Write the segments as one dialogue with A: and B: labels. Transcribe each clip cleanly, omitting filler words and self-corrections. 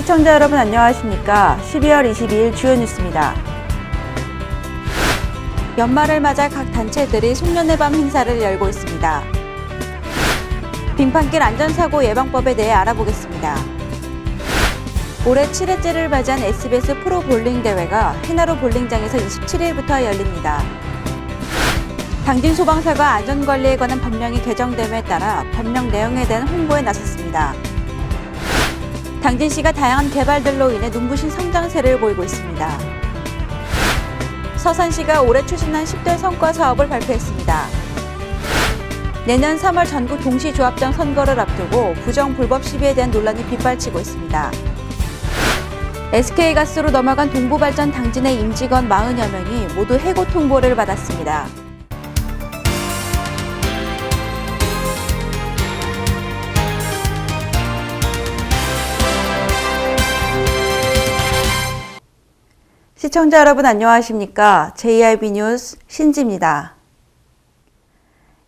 A: 시청자 여러분 안녕하십니까? 12월 22일 주요 뉴스입니다. 연말을 맞아 각 단체들이 송년회 밤 행사를 열고 있습니다. 빙판길 안전사고 예방법에 대해 알아보겠습니다. 올해 7회째를 맞이한 SBS 프로 볼링 대회가 해나루 볼링장에서 27일부터 열립니다. 당진 소방서가 안전관리에 관한 법령이 개정됨에 따라 법령 내용에 대한 홍보에 나섰습니다. 당진시가 다양한 개발들로 인해 눈부신 성장세를 보이고 있습니다. 서산시가 올해 추진한 10대 성과 사업을 발표했습니다. 내년 3월 전국 동시조합장 선거를 앞두고 부정 불법 시비에 대한 논란이 빗발치고 있습니다. SK가스로 넘어간 동부발전 당진의 임직원 40여 명이 모두 해고 통보를 받았습니다. 시청자 여러분 안녕하십니까? JIB 뉴스 신지입니다.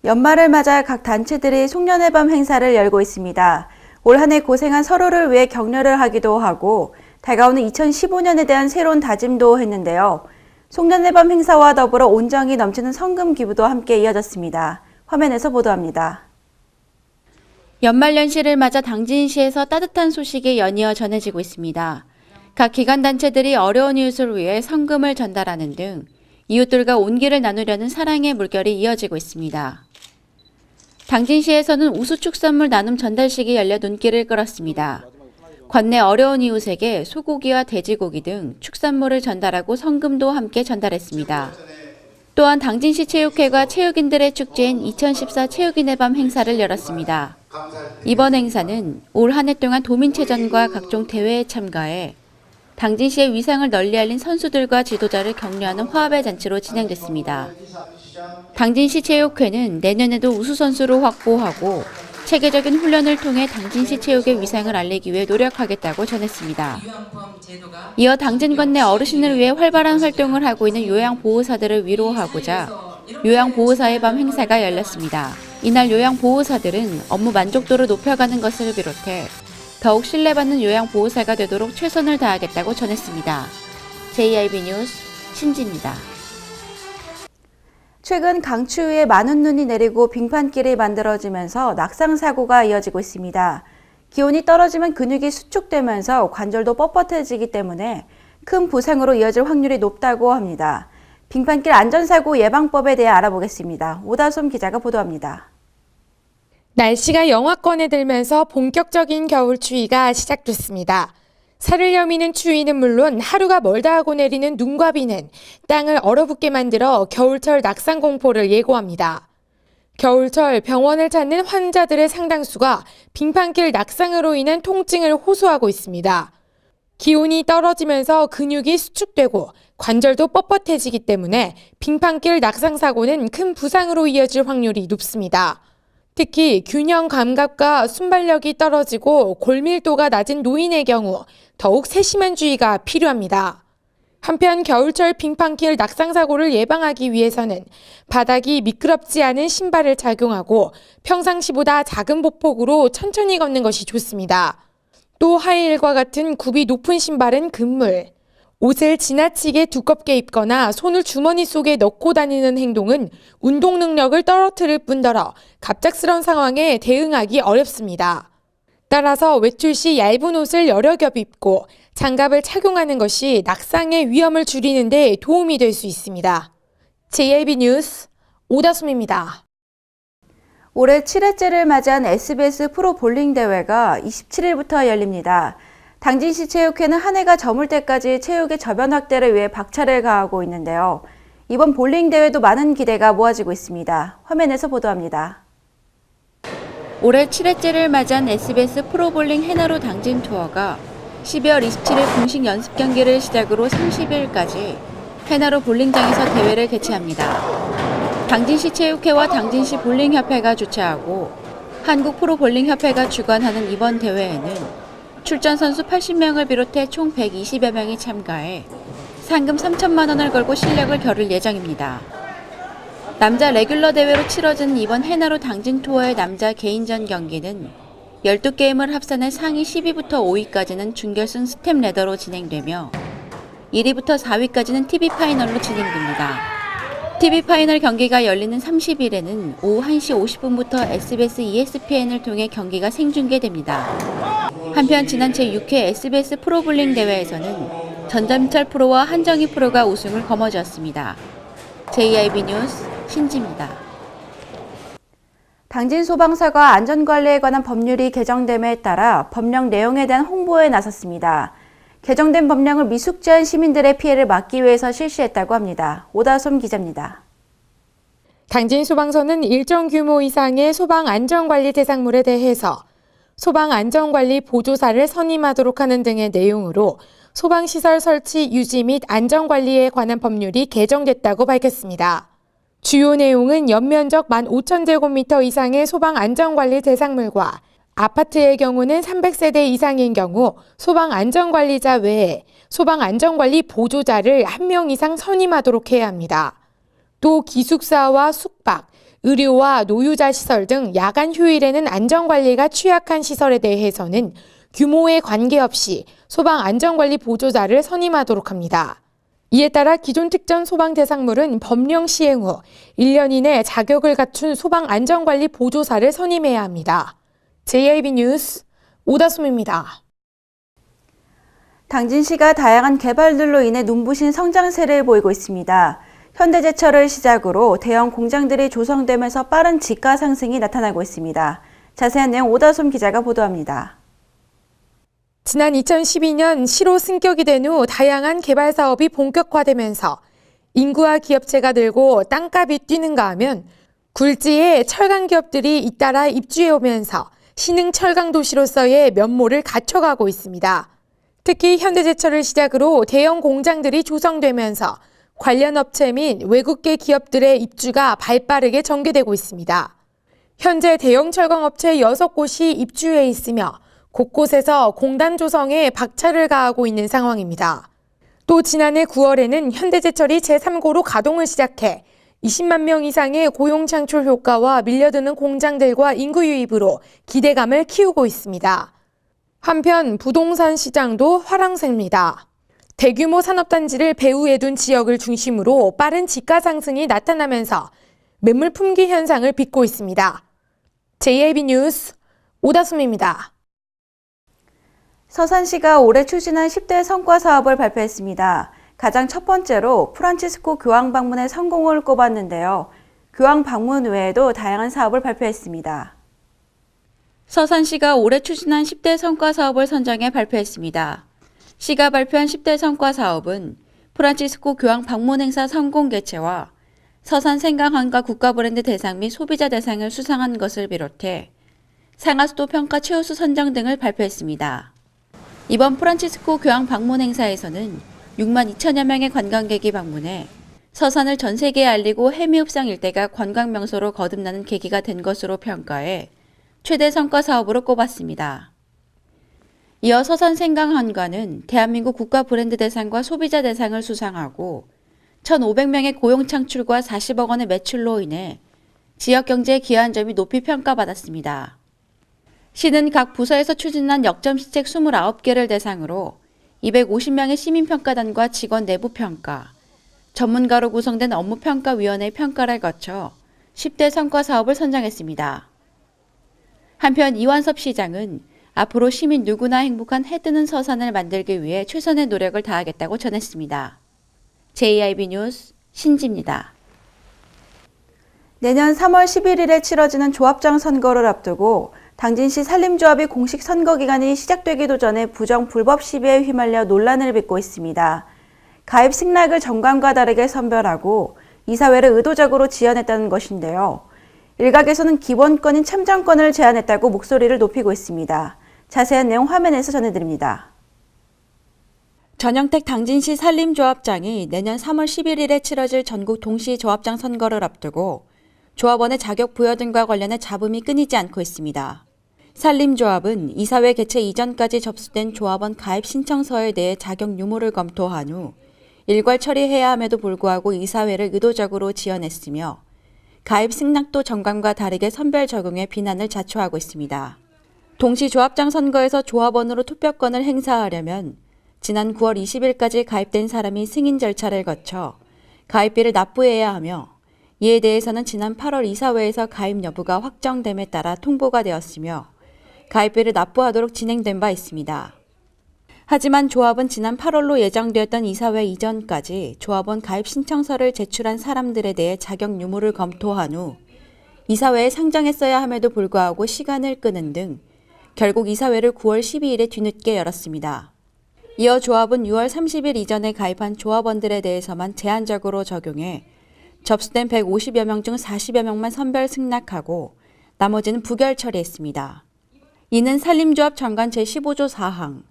A: 연말을 맞아 각 단체들이 송년회 밤 행사를 열고 있습니다. 올 한 해 고생한 서로를 위해 격려를 하기도 하고 다가오는 2015년에 대한 새로운 다짐도 했는데요. 송년회 밤 행사와 더불어 온정이 넘치는 성금 기부도 함께 이어졌습니다. 화면에서 보도합니다. 연말연시를 맞아 당진시에서 따뜻한 소식이 연이어 전해지고 있습니다. 각 기관단체들이 어려운 이웃을 위해 성금을 전달하는 등 이웃들과 온기를 나누려는 사랑의 물결이 이어지고 있습니다. 당진시에서는 우수축산물 나눔 전달식이 열려 눈길을 끌었습니다. 관내 어려운 이웃에게 소고기와 돼지고기 등 축산물을 전달하고 성금도 함께 전달했습니다. 또한 당진시 체육회가 체육인들의 축제인 2014 체육인의 밤 행사를 열었습니다. 이번 행사는 올 한 해 동안 도민체전과 각종 대회에 참가해 당진시의 위상을 널리 알린 선수들과 지도자를 격려하는 화합의 잔치로 진행됐습니다. 당진시 체육회는 내년에도 우수선수를 확보하고 체계적인 훈련을 통해 당진시 체육의 위상을 알리기 위해 노력하겠다고 전했습니다. 이어 당진 관내 어르신을 위해 활발한 활동을 하고 있는 요양보호사들을 위로하고자 요양보호사의 밤 행사가 열렸습니다. 이날 요양보호사들은 업무 만족도를 높여가는 것을 비롯해 더욱 신뢰받는 요양보호사가 되도록 최선을 다하겠다고 전했습니다. JIB 뉴스 신지입니다. 최근 강추위에 많은 눈이 내리고 빙판길이 만들어지면서 낙상사고가 이어지고 있습니다. 기온이 떨어지면 근육이 수축되면서 관절도 뻣뻣해지기 때문에 큰 부상으로 이어질 확률이 높다고 합니다. 빙판길 안전사고 예방법에 대해 알아보겠습니다. 오다솜 기자가 보도합니다.
B: 날씨가 영하권에 들면서 본격적인 겨울 추위가 시작됐습니다. 살을 여미는 추위는 물론 하루가 멀다 하고 내리는 눈과 비는 땅을 얼어붙게 만들어 겨울철 낙상 공포를 예고합니다. 겨울철 병원을 찾는 환자들의 상당수가 빙판길 낙상으로 인한 통증을 호소하고 있습니다. 기온이 떨어지면서 근육이 수축되고 관절도 뻣뻣해지기 때문에 빙판길 낙상 사고는 큰 부상으로 이어질 확률이 높습니다. 특히 균형 감각과 순발력이 떨어지고 골밀도가 낮은 노인의 경우 더욱 세심한 주의가 필요합니다. 한편 겨울철 빙판길 낙상사고를 예방하기 위해서는 바닥이 미끄럽지 않은 신발을 착용하고 평상시보다 작은 보폭으로 천천히 걷는 것이 좋습니다. 또 하이힐과 같은 굽이 높은 신발은 금물, 옷을 지나치게 두껍게 입거나 손을 주머니 속에 넣고 다니는 행동은 운동 능력을 떨어뜨릴 뿐더러 갑작스러운 상황에 대응하기 어렵습니다. 따라서 외출 시 얇은 옷을 여러 겹 입고 장갑을 착용하는 것이 낙상의 위험을 줄이는 데 도움이 될 수 있습니다. JIB 뉴스 오다솜입니다.
A: 올해 7회째를 맞이한 SBS 프로 볼링 대회가 27일부터 열립니다. 당진시 체육회는 한 해가 저물 때까지 체육의 저변 확대를 위해 박차를 가하고 있는데요. 이번 볼링 대회도 많은 기대가 모아지고 있습니다. 화면에서 보도합니다. 올해 7회째를 맞이한 SBS 프로볼링 해나루 당진 투어가 12월 27일 공식 연습 경기를 시작으로 30일까지 해나루 볼링장에서 대회를 개최합니다. 당진시 체육회와 당진시 볼링협회가 주최하고 한국 프로볼링협회가 주관하는 이번 대회에는 출전 선수 80명을 비롯해 총 120여 명이 참가해 상금 3천만 원을 걸고 실력을 겨룰 예정입니다. 남자 레귤러 대회로 치러진 이번 해나루 당진 투어의 남자 개인전 경기는 12게임을 합산해 상위 10위부터 5위까지는 준결승 스텝 레더로 진행되며 1위부터 4위까지는 TV 파이널로 진행됩니다. TV 파이널 경기가 열리는 30일에는 오후 1시 50분부터 SBS ESPN을 통해 경기가 생중계됩니다. 한편 지난 제6회 SBS 프로볼링 대회에서는 전담철 프로와 한정희 프로가 우승을 거머쥐었습니다. JIB 뉴스 신지입니다.
C: 당진 소방서가 안전관리에 관한 법률이 개정됨에 따라 법령 내용에 대한 홍보에 나섰습니다. 개정된 법령을 미숙지한 시민들의 피해를 막기 위해서 실시했다고 합니다. 오다솜 기자입니다.
B: 당진 소방서는 일정 규모 이상의 소방 안전관리 대상물에 대해서 소방 안전관리 보조사를 선임하도록 하는 등의 내용으로 소방시설 설치 유지 및 안전관리에 관한 법률이 개정됐다고 밝혔습니다. 주요 내용은 연면적 15,000제곱미터 이상의 소방 안전관리 대상물과 아파트의 경우는 300세대 이상인 경우 소방 안전관리자 외에 소방 안전관리 보조자를 1명 이상 선임하도록 해야 합니다. 또 기숙사와 숙박, 의료와 노유자 시설 등 야간 휴일에는 안전관리가 취약한 시설에 대해서는 규모에 관계없이 소방 안전관리 보조자를 선임하도록 합니다. 이에 따라 기존 특정 소방 대상물은 법령 시행 후 1년 이내 자격을 갖춘 소방 안전관리 보조사를 선임해야 합니다. JIB 뉴스 오다솜입니다.
C: 당진시가 다양한 개발들로 인해 눈부신 성장세를 보이고 있습니다. 현대제철을 시작으로 대형 공장들이 조성되면서 빠른 지가 상승이 나타나고 있습니다. 자세한 내용 오다솜 기자가 보도합니다.
B: 지난 2012년 시로 승격이 된 후 다양한 개발 사업이 본격화되면서 인구와 기업체가 늘고 땅값이 뛰는가 하면 굴지에 철강 기업들이 잇따라 입주해 오면서 신흥 철강 도시로서의 면모를 갖춰가고 있습니다. 특히 현대제철을 시작으로 대형 공장들이 조성되면서 관련 업체 및 외국계 기업들의 입주가 발빠르게 전개되고 있습니다. 현재 대형 철강업체 6곳이 입주해 있으며 곳곳에서 공단 조성에 박차를 가하고 있는 상황입니다. 또 지난해 9월에는 현대제철이 제3고로 가동을 시작해 20만 명 이상의 고용 창출 효과와 밀려드는 공장들과 인구 유입으로 기대감을 키우고 있습니다. 한편 부동산 시장도 화랑새입니다. 대규모 산업단지를 배후에 둔 지역을 중심으로 빠른 지가 상승이 나타나면서 매물 품귀 현상을 빚고 있습니다. JIB 뉴스 오다솜입니다.
C: 서산시가 올해 추진한 10대 성과 사업을 발표했습니다. 가장 첫 번째로 프란치스코 교황 방문의 성공을 꼽았는데요. 교황 방문 외에도 다양한 사업을 발표했습니다.
A: 서산시가 올해 추진한 10대 성과 사업을 선정해 발표했습니다. 시가 발표한 10대 성과 사업은 프란치스코 교황 방문 행사 성공 개최와 서산 생강한과 국가 브랜드 대상 및 소비자 대상을 수상한 것을 비롯해 상하수도 평가 최우수 선정 등을 발표했습니다. 이번 프란치스코 교황 방문 행사에서는 6만 2천여 명의 관광객이 방문해 서산을 전 세계에 알리고 해미읍상 일대가 관광 명소로 거듭나는 계기가 된 것으로 평가해 최대 성과 사업으로 꼽았습니다. 이어 서산 생강한과는 대한민국 국가 브랜드 대상과 소비자 대상을 수상하고 1,500명의 고용 창출과 40억 원의 매출로 인해 지역 경제에 기여한 점이 높이 평가받았습니다. 시는 각 부서에서 추진한 역점 시책 29개를 대상으로 250명의 시민평가단과 직원 내부평가, 전문가로 구성된 업무평가위원회 평가를 거쳐 10대 성과 사업을 선정했습니다. 한편 이완섭 시장은 앞으로 시민 누구나 행복한 해뜨는 서산을 만들기 위해 최선의 노력을 다하겠다고 전했습니다. JIB 뉴스 신지입니다.
C: 내년 3월 11일에 치러지는 조합장 선거를 앞두고 당진시 산림조합이 공식 선거 기간이 시작되기도 전에 부정 불법 시비에 휘말려 논란을 빚고 있습니다. 가입 승낙을 정관과 다르게 선별하고 이사회를 의도적으로 지연했다는 것인데요. 일각에서는 기본권인 참정권을 제한했다고 목소리를 높이고 있습니다. 자세한 내용 화면에서 전해드립니다.
A: 전영택 당진시 산림조합장이 내년 3월 11일에 치러질 전국 동시 조합장 선거를 앞두고 조합원의 자격 부여 등과 관련해 잡음이 끊이지 않고 있습니다. 산림조합은 이사회 개최 이전까지 접수된 조합원 가입 신청서에 대해 자격 유무를 검토한 후 일괄 처리해야 함에도 불구하고 이사회를 의도적으로 지연했으며 가입 승낙도 정관과 다르게 선별 적용해 비난을 자초하고 있습니다. 동시 조합장 선거에서 조합원으로 투표권을 행사하려면 지난 9월 20일까지 가입된 사람이 승인 절차를 거쳐 가입비를 납부해야 하며 이에 대해서는 지난 8월 이사회에서 가입 여부가 확정됨에 따라 통보가 되었으며 가입비를 납부하도록 진행된 바 있습니다. 하지만 조합은 지난 8월로 예정되었던 이사회 이전까지 조합원 가입 신청서를 제출한 사람들에 대해 자격 유무를 검토한 후 이사회에 상정했어야 함에도 불구하고 시간을 끄는 등 결국 이사회를 9월 12일에 뒤늦게 열었습니다. 이어 조합은 6월 30일 이전에 가입한 조합원들에 대해서만 제한적으로 적용해 접수된 150여 명 중 40여 명만 선별 승낙하고 나머지는 부결 처리했습니다. 이는 산림조합 정관 제15조 4항,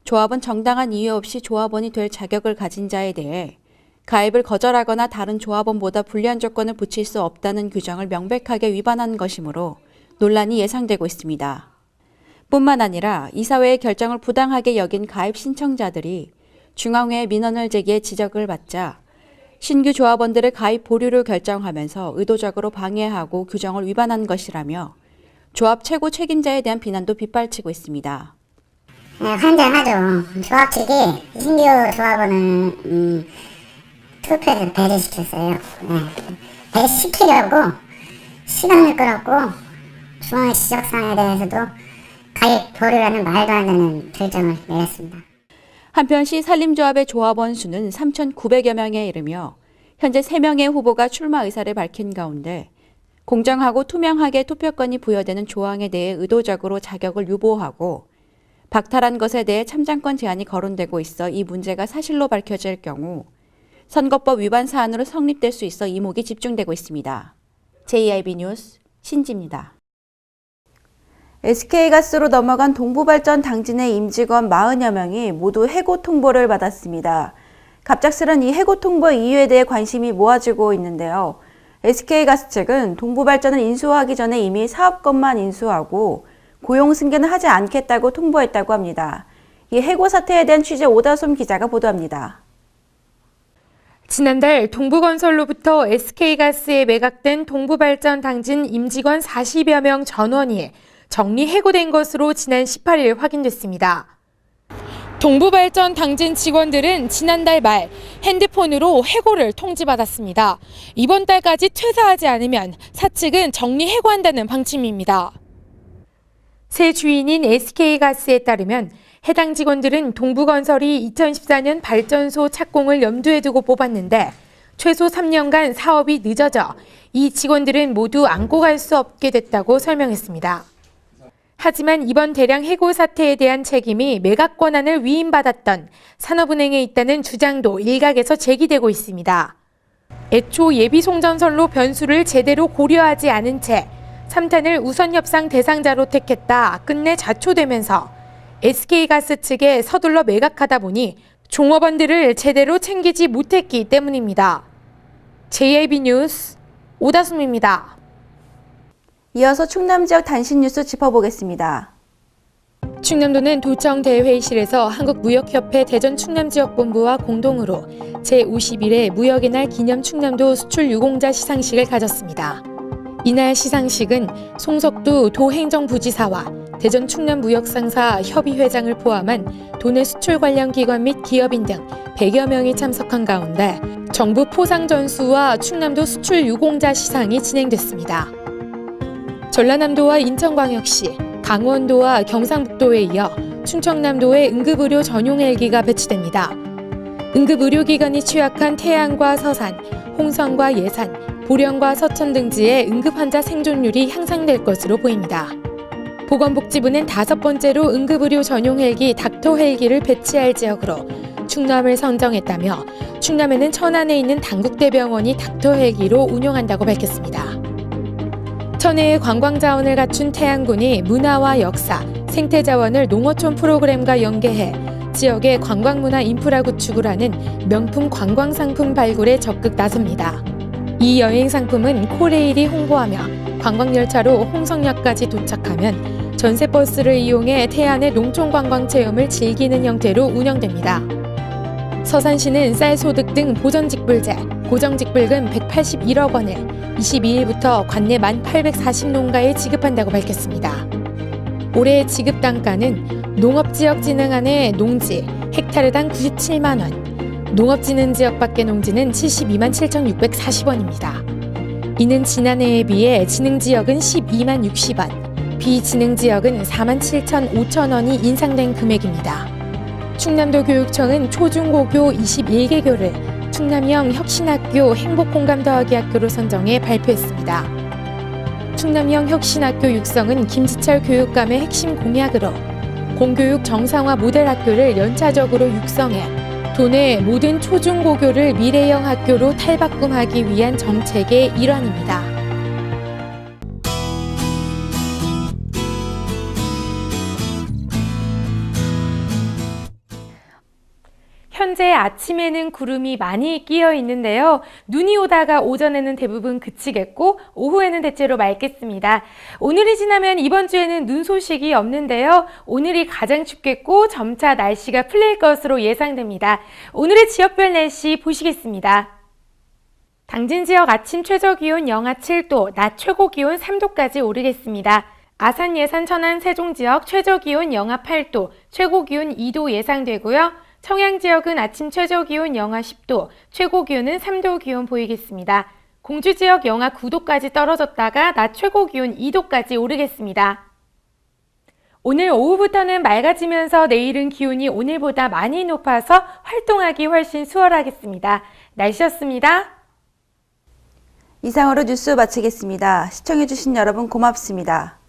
A: 조합은 정당한 이유 없이 조합원이 될 자격을 가진 자에 대해 가입을 거절하거나 다른 조합원보다 불리한 조건을 붙일 수 없다는 규정을 명백하게 위반한 것이므로 논란이 예상되고 있습니다. 뿐만 아니라 이사회의 결정을 부당하게 여긴 가입 신청자들이 중앙회에 민원을 제기해 지적을 받자 신규 조합원들의 가입 보류를 결정하면서 의도적으로 방해하고 규정을 위반한 것이라며 조합 최고 책임자에 대한 비난도 빗발치고 있습니다.
D: 환장하죠. 조합 측이 신규 조합원을 투표에서 배제시켰어요. 배제시키려고 시간을 끌었고 중앙의 지적사항에 대해서도 가입 보류라는 말도 안 되는 결정을 내렸습니다.
A: 한편 시 산림조합의 조합원 수는 3,900여 명에 이르며 현재 3명의 후보가 출마 의사를 밝힌 가운데 공정하고 투명하게 투표권이 부여되는 조항에 대해 의도적으로 자격을 유보하고 박탈한 것에 대해 참장권 제한이 거론되고 있어 이 문제가 사실로 밝혀질 경우 선거법 위반 사안으로 성립될 수 있어 이목이 집중되고 있습니다. JIB 뉴스 신지입니다.
C: SK가스로 넘어간 동부발전 당진의 임직원 40여 명이 모두 해고 통보를 받았습니다. 갑작스런 이 해고 통보 이유에 대해 관심이 모아지고 있는데요. SK가스 측은 동부발전을 인수하기 전에 이미 사업권만 인수하고 고용 승계는 하지 않겠다고 통보했다고 합니다. 이 해고 사태에 대한 취재 오다솜 기자가 보도합니다.
B: 지난달 동부건설로부터 SK가스에 매각된 동부발전 당진 임직원 40여 명 전원이 정리 해고된 것으로 지난 18일 확인됐습니다. 동부발전 당진 직원들은 지난달 말 핸드폰으로 해고를 통지받았습니다. 이번 달까지 퇴사하지 않으면 사측은 정리 해고한다는 방침입니다. 새 주인인 SK가스에 따르면 해당 직원들은 동부건설이 2014년 발전소 착공을 염두에 두고 뽑았는데 최소 3년간 사업이 늦어져 이 직원들은 모두 안고 갈 수 없게 됐다고 설명했습니다. 하지만 이번 대량 해고 사태에 대한 책임이 매각 권한을 위임받았던 산업은행에 있다는 주장도 일각에서 제기되고 있습니다. 애초 예비송전선로 변수를 제대로 고려하지 않은 채 3탄을 우선 협상 대상자로 택했다 끝내 좌초되면서 SK가스 측에 서둘러 매각하다 보니 종업원들을 제대로 챙기지 못했기 때문입니다. JIB 뉴스 오다솜입니다.
C: 이어서 충남 지역 단신 뉴스 짚어보겠습니다.
B: 충남도는 도청 대회의실에서 한국무역협회 대전충남지역본부와 공동으로 제51회 무역의 날 기념 충남도 수출 유공자 시상식을 가졌습니다. 이날 시상식은 송석두 도행정부지사와 대전충남무역상사 협의회장을 포함한 도내 수출 관련 기관 및 기업인 등 100여 명이 참석한 가운데 정부 포상 전수와 충남도 수출 유공자 시상이 진행됐습니다. 전라남도와 인천광역시, 강원도와 경상북도에 이어 충청남도에 응급의료 전용 헬기가 배치됩니다. 응급의료기관이 취약한 태안과 서산, 홍성과 예산, 보령과 서천 등지의 응급환자 생존율이 향상될 것으로 보입니다. 보건복지부는 5번째로 응급의료 전용 헬기 닥터 헬기를 배치할 지역으로 충남을 선정했다며 충남에는 천안에 있는 당국대병원이 닥터 헬기로 운영한다고 밝혔습니다. 천혜의 관광자원을 갖춘 태안군이 문화와 역사, 생태자원을 농어촌 프로그램과 연계해 지역의 관광문화 인프라 구축을 하는 명품 관광상품 발굴에 적극 나섭니다. 이 여행 상품은 코레일이 홍보하며 관광열차로 홍성역까지 도착하면 전세버스를 이용해 태안의 농촌관광 체험을 즐기는 형태로 운영됩니다. 서산시는 쌀소득 등 보전직불제, 고정직불금 181억 원을 22일부터 관내 만 840농가에 지급한다고 밝혔습니다. 올해 지급 단가는 농업지역진흥안의 농지 헥타르당 97만 원, 농업진흥지역 밖의 농지는 72만 7,640원입니다. 이는 지난해에 비해 진흥지역은 12만 60원, 비진흥지역은 4만 7,500원이 인상된 금액입니다. 충남도 교육청은 초중고교 21개교를 충남형 혁신학교 행복공감 더하기 학교로 선정해 발표했습니다. 충남형 혁신학교 육성은 김지철 교육감의 핵심 공약으로 공교육 정상화 모델 학교를 연차적으로 육성해 도내 모든 초중고교를 미래형 학교로 탈바꿈하기 위한 정책의 일환입니다. 현재 아침에는 구름이 많이 끼어 있는데요. 눈이 오다가 오전에는 대부분 그치겠고 오후에는 대체로 맑겠습니다. 오늘이 지나면 이번 주에는 눈 소식이 없는데요. 오늘이 가장 춥겠고 점차 날씨가 풀릴 것으로 예상됩니다. 오늘의 지역별 날씨 보시겠습니다. 당진 지역 아침 최저기온 영하 7도, 낮 최고기온 3도까지 오르겠습니다. 아산, 예산, 천안, 세종 지역 최저기온 영하 8도, 최고기온 2도 예상되고요. 청양 지역은 아침 최저기온 영하 10도, 최고기온은 3도 기온 보이겠습니다. 공주 지역 영하 9도까지 떨어졌다가 낮 최고기온 2도까지 오르겠습니다. 오늘 오후부터는 맑아지면서 내일은 기온이 오늘보다 많이 높아서 활동하기 훨씬 수월하겠습니다. 날씨였습니다.
C: 이상으로 뉴스 마치겠습니다. 시청해주신 여러분 고맙습니다.